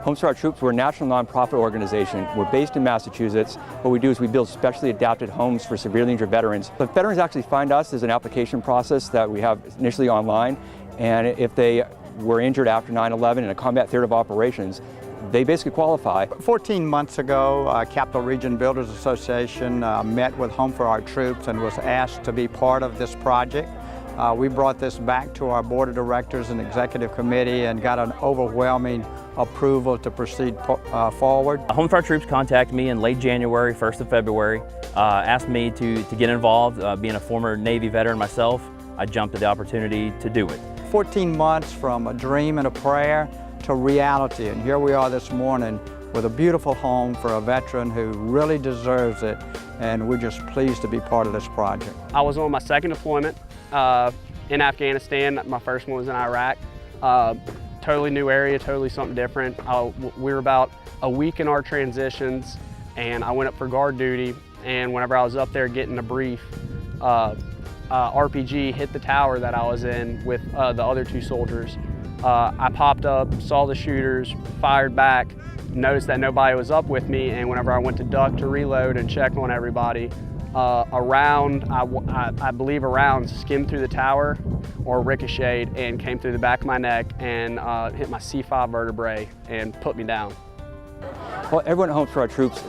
Homes for Our Troops, we're a national nonprofit organization. We're based in Massachusetts. What we do is we build specially adapted homes for severely injured veterans. But veterans actually find us. There's an application process that we have initially online, and if they were injured after 9/11 in a combat theater of operations, they basically qualify. 14 months ago, Capital Region Builders Association met with Home for Our Troops and was asked to be part of this project. We brought this back to our board of directors and executive committee and got an overwhelming approval to proceed forward. Home for Our Troops contacted me in late January, 1st of February, asked me to get involved. Being a former Navy veteran myself, I jumped at the opportunity to do it. 14 months from a dream and a prayer to reality, and here we are this morning with a beautiful home for a veteran who really deserves it, and we're just pleased to be part of this project. I was on my second deployment in Afghanistan. My first one was in Iraq. Totally new area, totally something different. We were about a week in our transitions, and I went up for guard duty, and whenever I was up there getting a brief, RPG hit the tower that I was in with the other two soldiers. I popped up, saw the shooters, fired back, noticed that nobody was up with me, and whenever I went to duck to reload and check on everybody, I believe a round skimmed through the tower or ricocheted and came through the back of my neck and hit my C5 vertebrae and put me down. Well, everyone at Homes for Our Troops,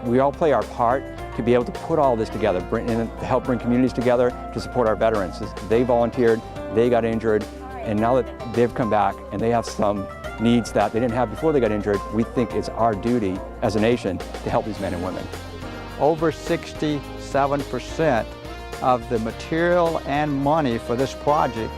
we all play our part to be able to put all this together, to help bring communities together to support our veterans. They volunteered, they got injured, and now that they've come back and they have some needs that they didn't have before they got injured, we think it's our duty as a nation to help these men and women. Over 67% of the material and money for this project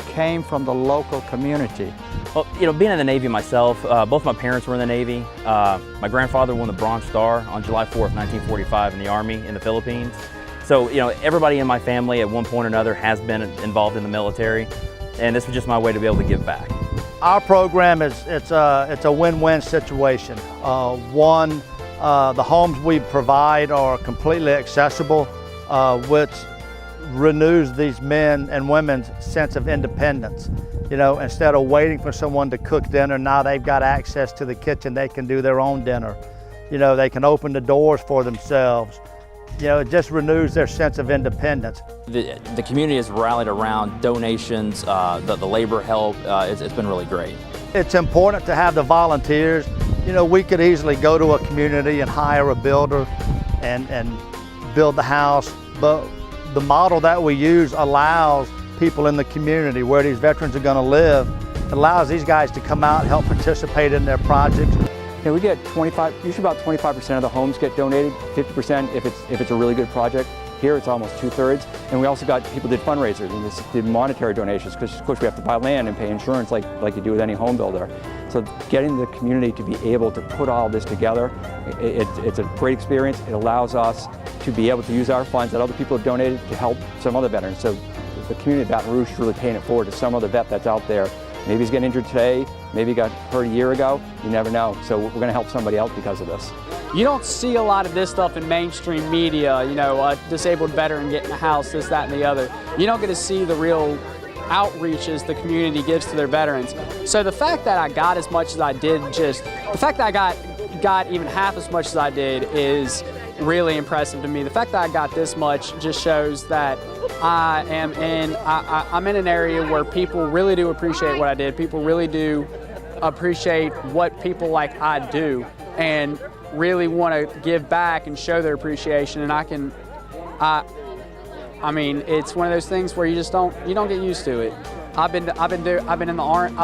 came from the local community. Well, you know, being in the Navy myself, both my parents were in the Navy. My grandfather won the Bronze Star on July 4th, 1945 in the Army in the Philippines. So, you know, everybody in my family at one point or another has been involved in the military, and this was just my way to be able to give back. Our program it's a win-win situation. One, the homes we provide are completely accessible, which renews these men and women's sense of independence. You know, instead of waiting for someone to cook dinner, now they've got access to the kitchen. They can do their own dinner. You know, they can open the doors for themselves. You know, it just renews their sense of independence. The community has rallied around donations, the labor help. It's been really great. It's important to have the volunteers. You know, we could easily go to a community and hire a builder and build the house, but the model that we use allows people in the community where these veterans are going to live. It allows these guys to come out and help participate in their projects. You know, we get usually about 25% of the homes get donated, 50% if it's a really good project. Here it's almost 2/3. And we also got people did fundraisers and just did monetary donations because of course we have to buy land and pay insurance like you do with any home builder. So getting the community to be able to put all this together, it's a great experience. It allows us to be able to use our funds that other people have donated to help some other veterans. So the community of Baton Rouge is really paying it forward to some other vet that's out there. Maybe he's getting injured today, maybe he got hurt a year ago, you never know. So we're going to help somebody else because of this. You don't see a lot of this stuff in mainstream media, you know, a disabled veteran getting a house, this, that, and the other. You don't get to see the real outreaches the community gives to their veterans. So the fact that I got as much as I did, the fact that I got even half as much as I did is really impressive to me. The fact that I got this much just shows that I'm in an area where people really do appreciate what I did. People really do appreciate what people like I do and really want to give back and show their appreciation. And I mean, it's one of those things where you don't get used to it. I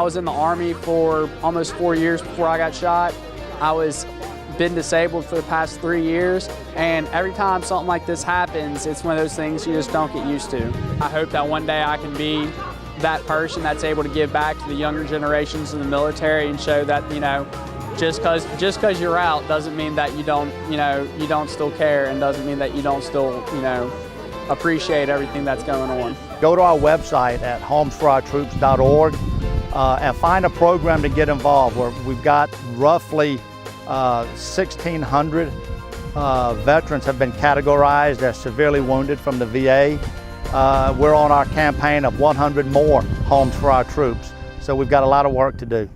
was in the Army for almost 4 years before I got shot. Been disabled for the past 3 years, and every time something like this happens, it's one of those things you just don't get used to. I hope that one day I can be that person that's able to give back to the younger generations in the military and show that, you know, just because you're out doesn't mean that you don't still care, and doesn't mean that you don't still, you know, appreciate everything that's going on. Go to our website at homesforourtroops.org and find a program to get involved. Where we've got roughly 1,600 veterans have been categorized as severely wounded from the VA. We're on our campaign of 100 more Homes for Our Troops, so we've got a lot of work to do.